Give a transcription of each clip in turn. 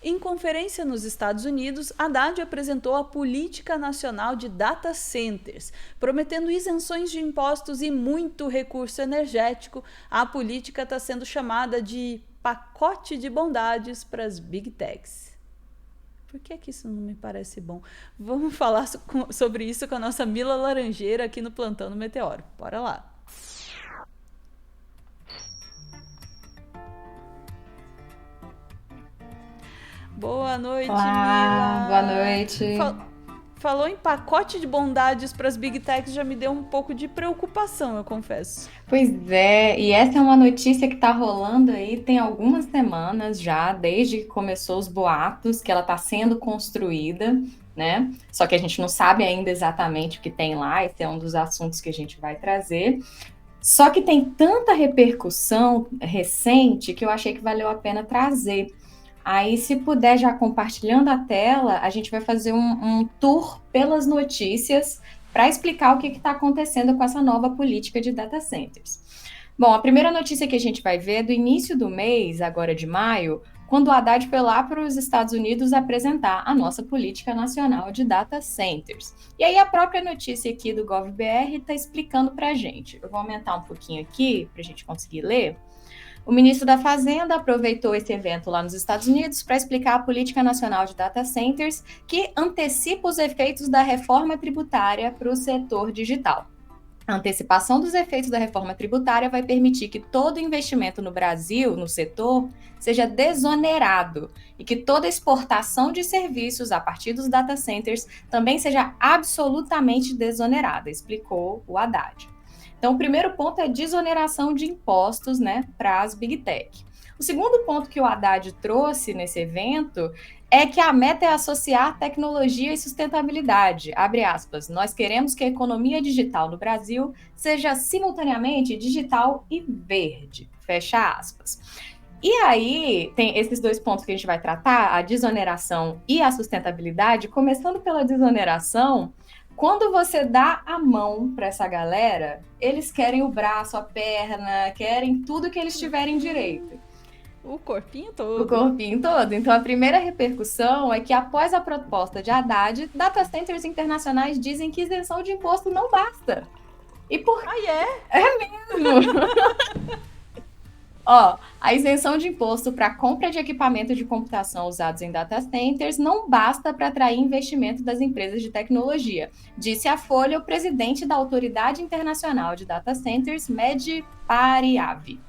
Em conferência nos Estados Unidos, Haddad apresentou a Política Nacional de Data Centers, prometendo isenções de impostos e muito recurso energético. A política está sendo chamada de pacote de bondades para as Big Techs. Por que isso não me parece bom? Vamos falar sobre isso com a nossa Mila Laranjeira aqui no Plantão do Meteoro. Bora lá! Boa noite, Olá, boa Mila! noite. Falou em pacote de bondades para as Big Techs, já me deu um pouco de preocupação, eu confesso. Pois é, e essa é uma notícia que tá rolando aí tem algumas semanas já, desde que começou os boatos que ela tá sendo construída, né? Só que a gente não sabe ainda exatamente o que tem lá, esse é um dos assuntos que a gente vai trazer. Só que tem tanta repercussão recente que eu achei que valeu a pena trazer. Aí, se puder, já compartilhando a tela, a gente vai fazer um tour pelas notícias para explicar o que está acontecendo com essa nova política de data centers. Bom, a primeira notícia que a gente vai ver é do início do mês, agora de maio, quando o Haddad foi lá para os Estados Unidos apresentar a nossa política nacional de data centers. E aí a própria notícia aqui do GovBR está explicando para a gente. Eu vou aumentar um pouquinho aqui para a gente conseguir ler. O ministro da Fazenda aproveitou esse evento lá nos Estados Unidos para explicar a política nacional de data centers, que antecipa os efeitos da reforma tributária para o setor digital. A antecipação dos efeitos da reforma tributária vai permitir que todo investimento no Brasil, no setor, seja desonerado e que toda exportação de serviços a partir dos data centers também seja absolutamente desonerada, explicou o Haddad. Então, o primeiro ponto é desoneração de impostos, né, para as Big Tech. O segundo ponto que o Haddad trouxe nesse evento é que a meta é associar tecnologia e sustentabilidade. Abre aspas. Nós queremos que a economia digital no Brasil seja simultaneamente digital e verde. Fecha aspas. E aí, tem esses dois pontos que a gente vai tratar, a desoneração e a sustentabilidade. Começando pela desoneração, quando você dá a mão para essa galera, eles querem o braço, a perna, querem tudo que eles tiverem direito. O corpinho todo. O corpinho todo. Então, a primeira repercussão é que, após a proposta de Haddad, data centers internacionais dizem que isenção de imposto não basta. E por... Ah, é? É mesmo! Ó, a isenção de imposto para compra de equipamento de computação usados em data centers não basta para atrair investimento das empresas de tecnologia, disse à Folha o presidente da Autoridade Internacional de Data Centers, Mehdi Pariavi.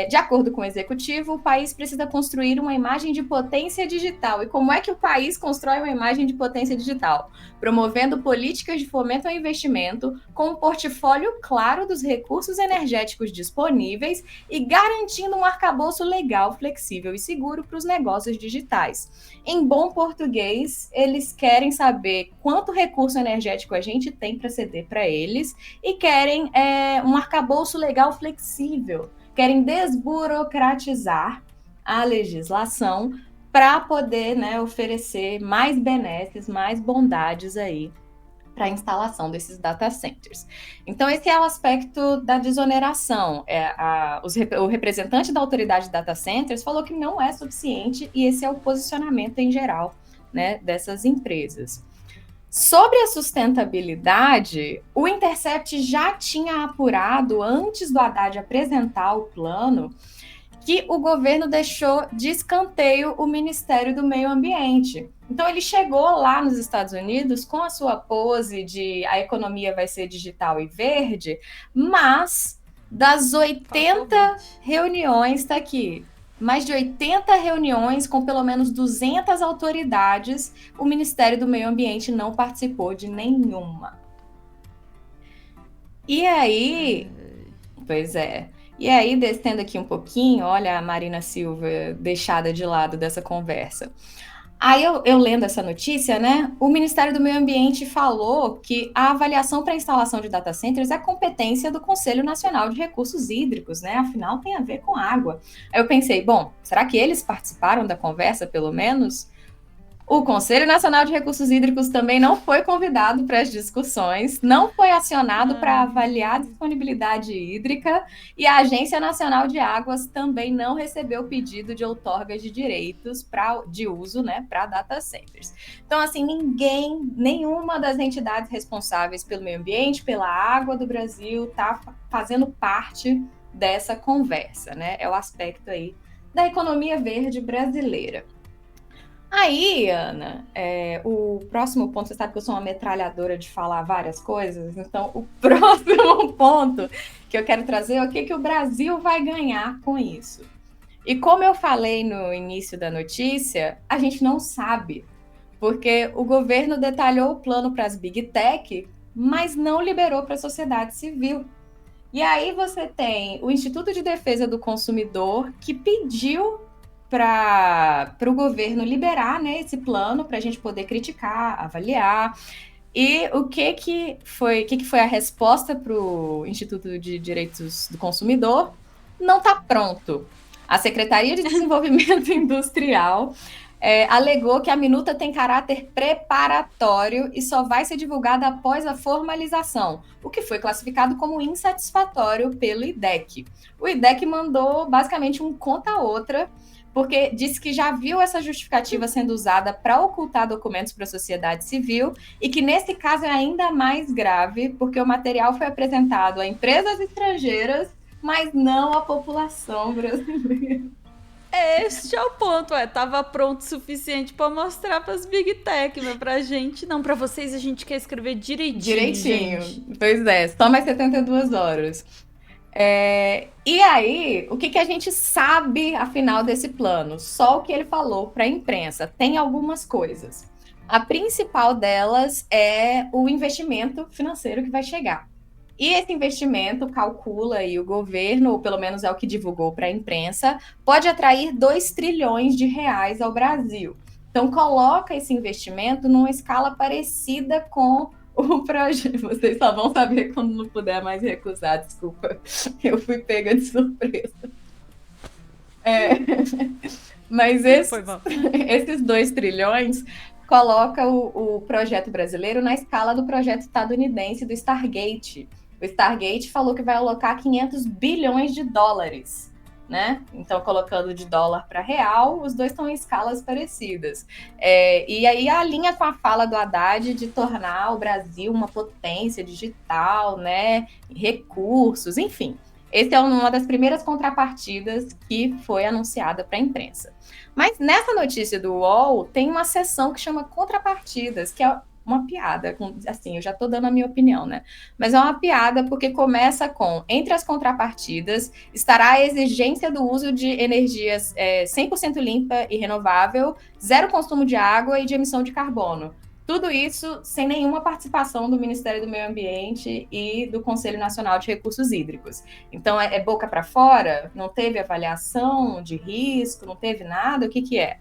De acordo com o executivo, o país precisa construir uma imagem de potência digital. E como é que o país constrói uma imagem de potência digital? Promovendo políticas de fomento ao investimento, com um portfólio claro dos recursos energéticos disponíveis e garantindo um arcabouço legal, flexível e seguro para os negócios digitais. Em bom português, eles querem saber quanto recurso energético a gente tem para ceder para eles e querem um arcabouço legal flexível. Querem desburocratizar a legislação para poder, né, oferecer mais benesses, mais bondades aí para a instalação desses data centers. Então, esse é o aspecto da desoneração. O representante da autoridade de data centers falou que não é suficiente e esse é o posicionamento em geral, né, dessas empresas. Sobre a sustentabilidade, o Intercept já tinha apurado, antes do Haddad apresentar o plano, que o governo deixou de escanteio o Ministério do Meio Ambiente. Então, ele chegou lá nos Estados Unidos com a sua pose de a economia vai ser digital e verde, mas das 80 reuniões, está aqui, mais de 80 reuniões com pelo menos 200 autoridades, o Ministério do Meio Ambiente não participou de nenhuma. E aí, pois é, e aí descendo aqui um pouquinho, olha a Marina Silva deixada de lado dessa conversa. Aí eu lendo essa notícia, né, o Ministério do Meio Ambiente falou que a avaliação para a instalação de data centers é competência do Conselho Nacional de Recursos Hídricos, né, afinal tem a ver com água. Aí eu pensei, bom, será que eles participaram da conversa, pelo menos? O Conselho Nacional de Recursos Hídricos também não foi convidado para as discussões, não foi acionado para avaliar a disponibilidade hídrica e a Agência Nacional de Águas também não recebeu pedido de outorga de direitos de uso, né, para data centers. Então, assim, nenhuma das entidades responsáveis pelo meio ambiente, pela água do Brasil, está fazendo parte dessa conversa, né? É o aspecto aí da economia verde brasileira. Aí, Ana, o próximo ponto, você sabe que eu sou uma metralhadora de falar várias coisas, então o próximo ponto que eu quero trazer é o que o Brasil vai ganhar com isso. E como eu falei no início da notícia, a gente não sabe, porque o governo detalhou o plano para as Big Tech, mas não liberou para a sociedade civil. E aí você tem o Instituto de Defesa do Consumidor, que pediu para o governo liberar, né, esse plano para a gente poder criticar, avaliar. E o que foi a resposta para o Instituto de Direitos do Consumidor? Não está pronto. A Secretaria de Desenvolvimento Industrial alegou que a minuta tem caráter preparatório e só vai ser divulgada após a formalização, o que foi classificado como insatisfatório pelo IDEC. O IDEC mandou basicamente um conta-outra, porque disse que já viu essa justificativa sendo usada para ocultar documentos para a sociedade civil e que nesse caso é ainda mais grave, porque o material foi apresentado a empresas estrangeiras, mas não à população brasileira. Este é o ponto, tava pronto o suficiente para mostrar para as Big Tech, mas pra gente não, para vocês a gente quer escrever direitinho. Gente. Pois é, só mais 72 horas. E aí, o que a gente sabe, afinal, desse plano? Só o que ele falou para a imprensa. Tem algumas coisas. A principal delas é o investimento financeiro que vai chegar. E esse investimento, calcula aí o governo, ou pelo menos é o que divulgou para a imprensa, pode atrair 2 trilhões de reais ao Brasil. Então, coloca esse investimento numa escala parecida com o projeto. Vocês só vão saber quando não puder mais recusar, desculpa. Eu fui pega de surpresa. Mas esses 2 trilhões coloca o projeto brasileiro na escala do projeto estadunidense do Stargate. O Stargate falou que vai alocar 500 bilhões de dólares, né? Então, colocando de dólar para real, os dois estão em escalas parecidas. E aí alinha com a fala do Haddad de tornar o Brasil uma potência digital, né? Recursos, enfim. Essa é uma das primeiras contrapartidas que foi anunciada para a imprensa. Mas nessa notícia do UOL tem uma seção que chama contrapartidas, que é uma piada, assim, eu já estou dando a minha opinião, né? Mas é uma piada porque começa com, entre as contrapartidas, estará a exigência do uso de energias 100% limpa e renovável, zero consumo de água e de emissão de carbono. Tudo isso sem nenhuma participação do Ministério do Meio Ambiente e do Conselho Nacional de Recursos Hídricos. Então, é boca para fora? Não teve avaliação de risco? Não teve nada? O que é?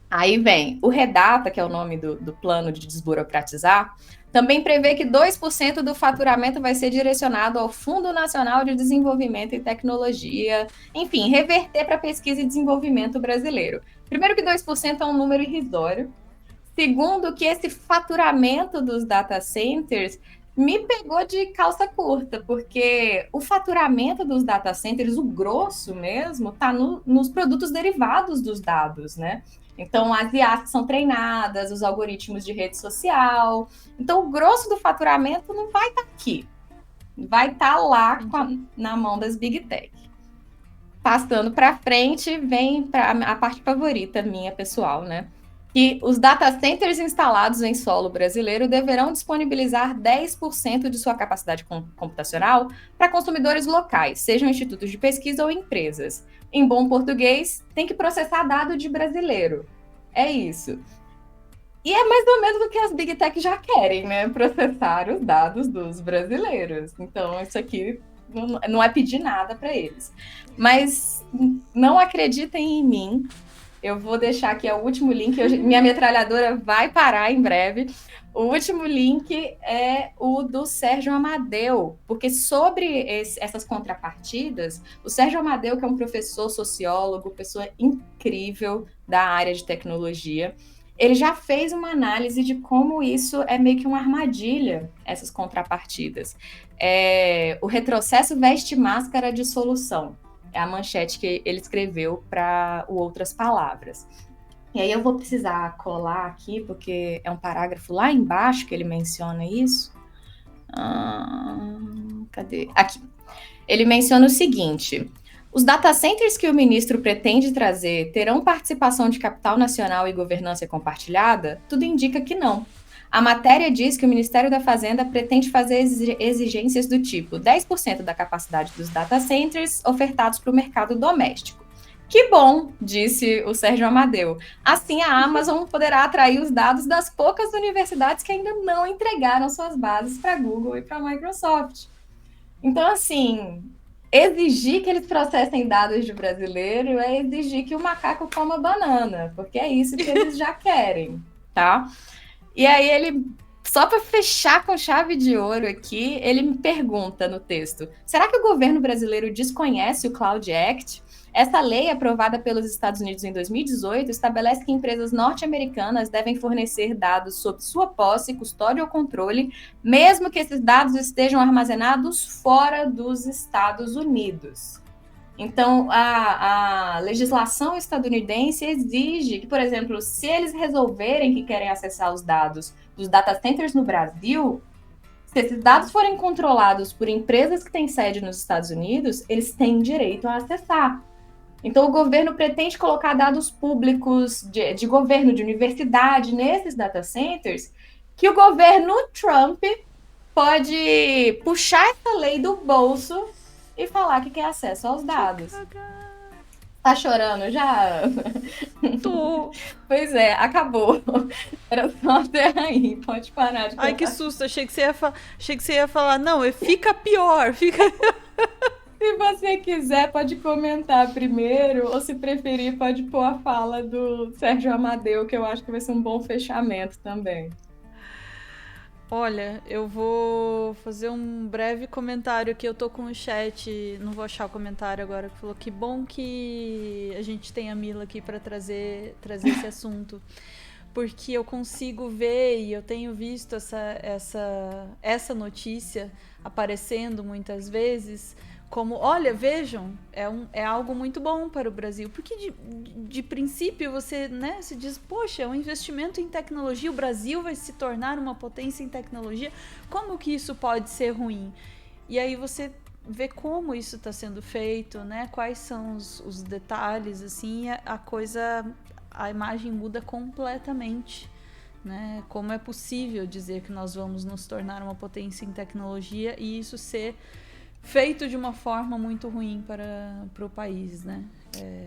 Aí vem o REDATA, que é o nome do plano de desburocratizar, também prevê que 2% do faturamento vai ser direcionado ao Fundo Nacional de Desenvolvimento e Tecnologia, enfim, reverter para pesquisa e desenvolvimento brasileiro. Primeiro que 2% é um número irrisório. Segundo, que esse faturamento dos data centers me pegou de calça curta, porque o faturamento dos data centers, o grosso mesmo, está nos produtos derivados dos dados, né? Então, as IAs são treinadas, os algoritmos de rede social. Então, o grosso do faturamento não vai estar aqui. Vai estar lá na mão das Big Tech. Passando para frente, vem a parte favorita minha, pessoal, né? Que os data centers instalados em solo brasileiro deverão disponibilizar 10% de sua capacidade computacional para consumidores locais, sejam institutos de pesquisa ou empresas. Em bom português, tem que processar dado de brasileiro. É isso. E é mais ou menos o que as Big Tech já querem, né? Processar os dados dos brasileiros. Então, isso aqui não é pedir nada para eles. Mas não acreditem em mim. Eu vou deixar aqui o último link. Minha metralhadora vai parar em breve. O último link é o do Sérgio Amadeu, porque sobre essas contrapartidas, o Sérgio Amadeu, que é um professor sociólogo, pessoa incrível da área de tecnologia, ele já fez uma análise de como isso é meio que uma armadilha, essas contrapartidas. O retrocesso veste máscara de solução. É a manchete que ele escreveu para o Outras Palavras. E aí eu vou precisar colar aqui, porque é um parágrafo lá embaixo que ele menciona isso. Cadê? Aqui. Ele menciona o seguinte: os data centers que o ministro pretende trazer terão participação de capital nacional e governança compartilhada? Tudo indica que não. A matéria diz que o Ministério da Fazenda pretende fazer exigências do tipo 10% da capacidade dos data centers ofertados para o mercado doméstico. Que bom, disse o Sérgio Amadeu. Assim, a Amazon poderá atrair os dados das poucas universidades que ainda não entregaram suas bases para a Google e para a Microsoft. Então, assim, exigir que eles processem dados de brasileiro é exigir que o macaco coma banana, porque é isso que eles já querem, tá? E aí ele, só para fechar com chave de ouro aqui, ele me pergunta no texto: será que o governo brasileiro desconhece o Cloud Act? Essa lei, aprovada pelos Estados Unidos em 2018, estabelece que empresas norte-americanas devem fornecer dados sob sua posse, custódia ou controle, mesmo que esses dados estejam armazenados fora dos Estados Unidos. Então, a legislação estadunidense exige que, por exemplo, se eles resolverem que querem acessar os dados dos data centers no Brasil, se esses dados forem controlados por empresas que têm sede nos Estados Unidos, eles têm direito a acessar. Então, o governo pretende colocar dados públicos de governo, de universidade, nesses data centers, que o governo Trump pode puxar essa lei do bolso e falar que quer acesso aos dados. Tá chorando já? Tô. Pois é, acabou. Era só até aí, pode parar de contar. Ai, que susto, achei que você ia falar, não, fica pior, fica... Se você quiser, pode comentar primeiro, ou se preferir, pode pôr a fala do Sérgio Amadeu, que eu acho que vai ser um bom fechamento também. Olha, eu vou fazer um breve comentário aqui. Eu tô com o chat, não vou achar o comentário agora, que falou que bom que a gente tem a Mila aqui para trazer esse assunto. Porque eu consigo ver e eu tenho visto essa notícia aparecendo muitas vezes como, olha, vejam, é algo muito bom para o Brasil. Porque de princípio você, né, se diz, poxa, é um investimento em tecnologia, o Brasil vai se tornar uma potência em tecnologia, como que isso pode ser ruim? E aí você vê como isso está sendo feito, né, quais são os detalhes, assim, a imagem muda completamente. Né? Como é possível dizer que nós vamos nos tornar uma potência em tecnologia e isso ser feito de uma forma muito ruim para o país, né?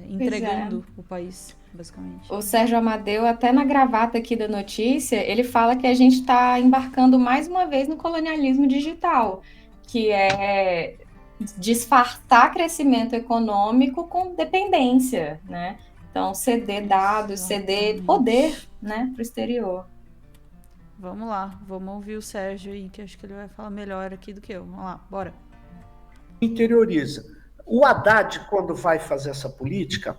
Entregando o país, basicamente. O Sérgio Amadeu, até na gravata aqui da notícia, ele fala que a gente está embarcando mais uma vez no colonialismo digital, que é disfarçar crescimento econômico com dependência, né? Então, ceder dados, ceder poder, né, para o exterior. Vamos lá, vamos ouvir o Sérgio aí, que acho que ele vai falar melhor aqui do que eu. Vamos lá, bora. Interioriza. O Haddad, quando vai fazer essa política,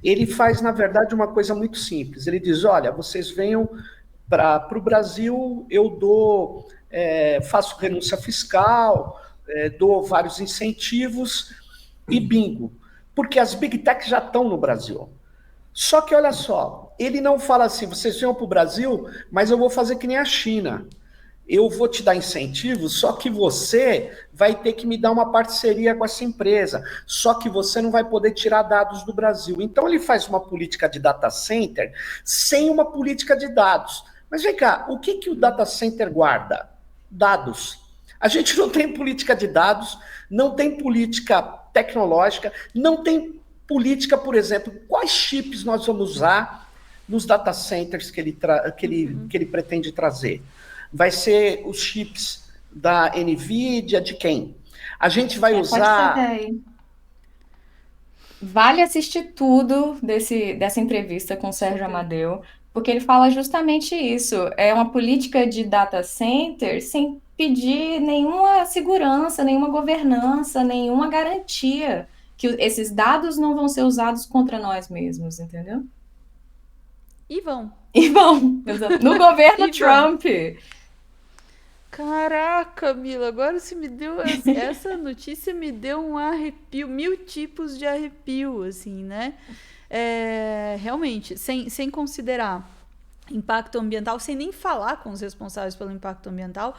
ele faz, na verdade, uma coisa muito simples. Ele diz, olha, vocês venham para o Brasil, eu faço renúncia fiscal, dou vários incentivos e bingo. Porque as Big Techs já estão no Brasil. Só que, olha só, ele não fala assim, vocês venham para o Brasil, mas eu vou fazer que nem a China. Eu vou te dar incentivos, só que você vai ter que me dar uma parceria com essa empresa, só que você não vai poder tirar dados do Brasil. Então ele faz uma política de data center sem uma política de dados. Mas vem cá, o que o data center guarda? Dados. A gente não tem política de dados, não tem política tecnológica, não tem política, por exemplo, quais chips nós vamos usar nos data centers que ele pretende trazer. Vai ser os chips da NVIDIA, de quem? A gente vai usar... Vale assistir tudo dessa entrevista com o Sérgio Amadeu, porque ele fala justamente isso. É uma política de data center sem pedir nenhuma segurança, nenhuma governança, nenhuma garantia que esses dados não vão ser usados contra nós mesmos, entendeu? E vão. E vão. No governo E vão. Trump. Caraca, Mila, agora você me deu... Essa notícia me deu um arrepio, 1000 tipos de arrepio, assim, né? Realmente, sem considerar impacto ambiental, sem nem falar com os responsáveis pelo impacto ambiental,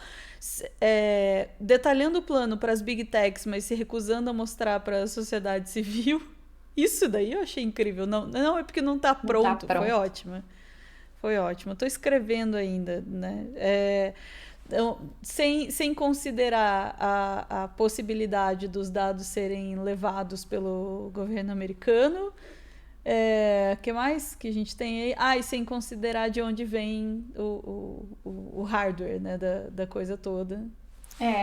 detalhando o plano para as big techs, mas se recusando a mostrar para a sociedade civil. Isso daí eu achei incrível. Não é porque não está pronto. Foi ótimo. Foi ótimo. Estou escrevendo ainda, né? Então, sem considerar a possibilidade dos dados serem levados pelo governo americano. Que mais que a gente tem aí? E sem considerar de onde vem o hardware, né, da coisa toda.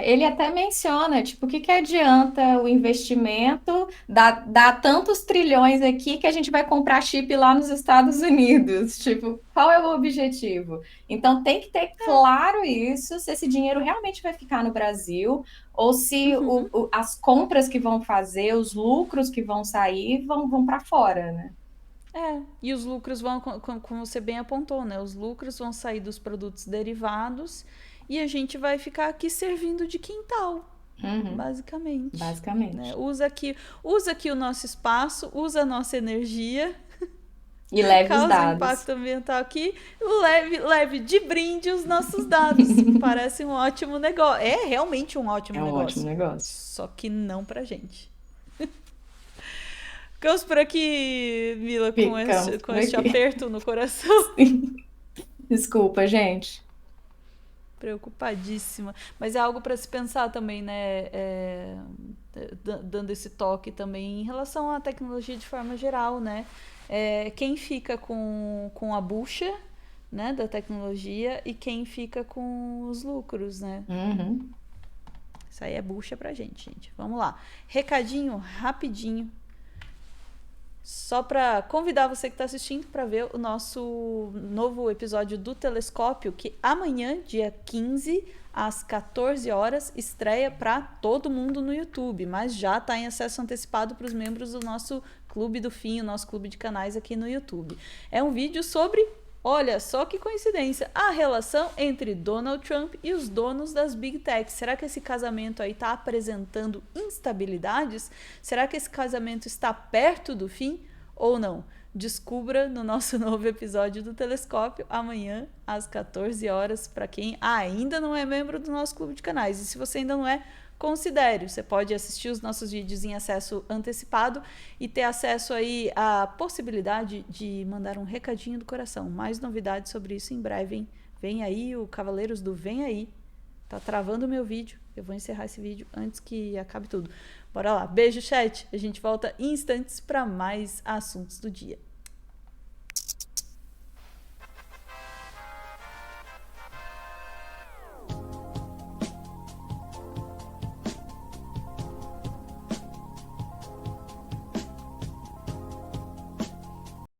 Ele até menciona, tipo, o que adianta o investimento, dá tantos trilhões aqui que a gente vai comprar chip lá nos Estados Unidos. Tipo, qual é o objetivo? Então tem que ter claro isso, se esse dinheiro realmente vai ficar no Brasil, ou se as compras que vão fazer, os lucros que vão sair, vão para fora, né? E os lucros vão, como você bem apontou, né? Os lucros vão sair dos produtos derivados e a gente vai ficar aqui servindo de quintal, basicamente. Né? Usa aqui o nosso espaço, usa a nossa energia. E leve os dados. Causa impacto ambiental aqui, leve de brinde os nossos dados. Parece um ótimo negócio. É realmente um ótimo negócio. É um ótimo negócio. Só que não pra gente. Ficamos por aqui, Mila, com este aperto no coração. Sim. Desculpa, gente. Preocupadíssima. Mas é algo para se pensar também, né? Dando esse toque também em relação à tecnologia de forma geral, né? Quem fica com a bucha, né, da tecnologia e quem fica com os lucros, né? Isso aí é bucha pra gente. Vamos lá. Recadinho rapidinho. Só para convidar você que está assistindo para ver o nosso novo episódio do Telescópio, que amanhã, dia 15, às 14 horas, estreia para todo mundo no YouTube, mas já está em acesso antecipado para os membros do nosso Clube do Fim, o nosso clube de canais aqui no YouTube. É um vídeo sobre, olha só que coincidência, a relação entre Donald Trump e os donos das Big Techs. Será que esse casamento aí está apresentando instabilidades? Será que esse casamento está perto do fim ou não? Descubra no nosso novo episódio do Telescópio, amanhã, às 14 horas, para quem ainda não é membro do nosso clube de canais. E se você ainda não é, considere. Você pode assistir os nossos vídeos em acesso antecipado e ter acesso aí à possibilidade de mandar um recadinho do coração. Mais novidades sobre isso em breve, hein? Vem aí o Cavaleiros do Vem Aí. Tá travando o meu vídeo. Eu vou encerrar esse vídeo antes que acabe tudo. Bora lá. Beijo, chat. A gente volta em instantes para mais assuntos do dia.